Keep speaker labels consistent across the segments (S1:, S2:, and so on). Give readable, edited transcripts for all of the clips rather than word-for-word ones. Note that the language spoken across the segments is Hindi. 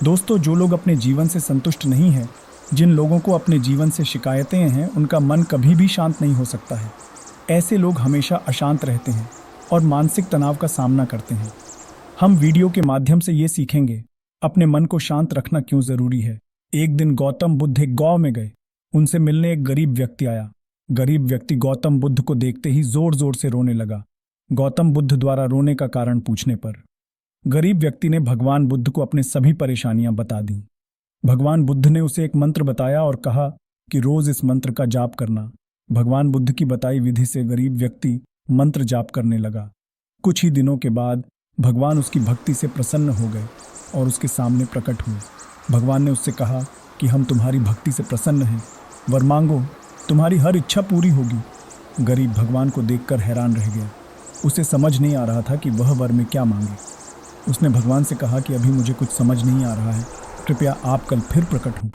S1: दोस्तों, जो लोग अपने जीवन से संतुष्ट नहीं हैं, जिन लोगों को अपने जीवन से शिकायतें हैं, उनका मन कभी भी शांत नहीं हो सकता है। ऐसे लोग हमेशा अशांत रहते हैं और मानसिक तनाव का सामना करते हैं। हम वीडियो के माध्यम से ये सीखेंगे, अपने मन को शांत रखना क्यों जरूरी है। एक दिन गौतम बुद्ध एक गांव में गए। उनसे मिलने एक गरीब व्यक्ति आया। गरीब व्यक्ति गौतम बुद्ध को देखते ही जोर जोर से रोने लगा। गौतम बुद्ध द्वारा रोने का कारण पूछने पर गरीब व्यक्ति ने भगवान बुद्ध को अपने सभी परेशानियां बता दी। भगवान बुद्ध ने उसे एक मंत्र बताया और कहा कि रोज इस मंत्र का जाप करना। भगवान बुद्ध की बताई विधि से गरीब व्यक्ति मंत्र जाप करने लगा। कुछ ही दिनों के बाद भगवान उसकी भक्ति से प्रसन्न हो गए और उसके सामने प्रकट हुए। भगवान ने उससे कहा कि हम तुम्हारी भक्ति से प्रसन्न हैं, वर मांगो, तुम्हारी हर इच्छा पूरी होगी। गरीब भगवान को देखकर हैरान रह गया। उसे समझ नहीं आ रहा था कि वह वर में क्या मांगे। उसने भगवान से कहा कि अभी मुझे कुछ समझ नहीं आ रहा है, कृपया आप कल फिर प्रकट हों।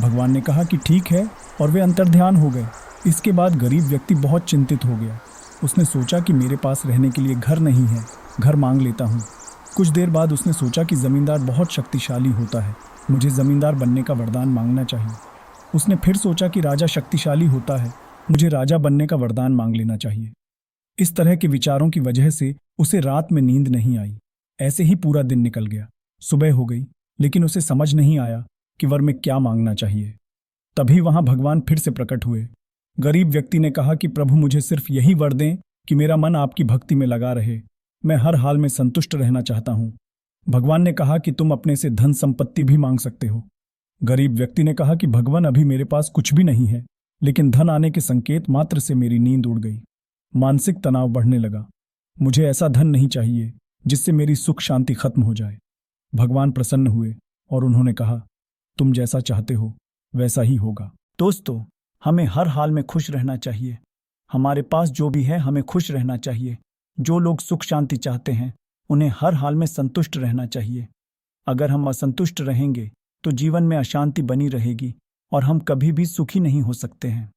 S1: भगवान ने कहा कि ठीक है, और वे अंतर्ध्यान हो गए। इसके बाद गरीब व्यक्ति बहुत चिंतित हो गया। उसने सोचा कि मेरे पास रहने के लिए घर नहीं है, घर मांग लेता हूँ। कुछ देर बाद उसने सोचा कि जमींदार बहुत शक्तिशाली होता है, मुझे जमींदार बनने का वरदान मांगना चाहिए। उसने फिर सोचा कि राजा शक्तिशाली होता है, मुझे राजा बनने का वरदान मांग लेना चाहिए। इस तरह के विचारों की वजह से उसे रात में नींद नहीं आई। ऐसे ही पूरा दिन निकल गया। सुबह हो गई, लेकिन उसे समझ नहीं आया कि वर में क्या मांगना चाहिए। तभी वहां भगवान फिर से प्रकट हुए। गरीब व्यक्ति ने कहा कि प्रभु, मुझे सिर्फ यही वर दें कि मेरा मन आपकी भक्ति में लगा रहे। मैं हर हाल में संतुष्ट रहना चाहता हूँ। भगवान ने कहा कि तुम अपने से धन संपत्ति भी मांग सकते हो। गरीब व्यक्ति ने कहा कि भगवान, अभी मेरे पास कुछ भी नहीं है, लेकिन धन आने के संकेत मात्र से मेरी नींद उड़ गई। मानसिक तनाव बढ़ने लगा। मुझे ऐसा धन नहीं चाहिए जिससे मेरी सुख शांति खत्म हो जाए। भगवान प्रसन्न हुए और उन्होंने कहा, तुम जैसा चाहते हो वैसा ही होगा। दोस्तों, हमें हर हाल में खुश रहना चाहिए। हमारे पास जो भी है हमें खुश रहना चाहिए। जो लोग सुख शांति चाहते हैं उन्हें हर हाल में संतुष्ट रहना चाहिए। अगर हम असंतुष्ट रहेंगे तो जीवन में अशांति बनी रहेगी और हम कभी भी सुखी नहीं हो सकते हैं।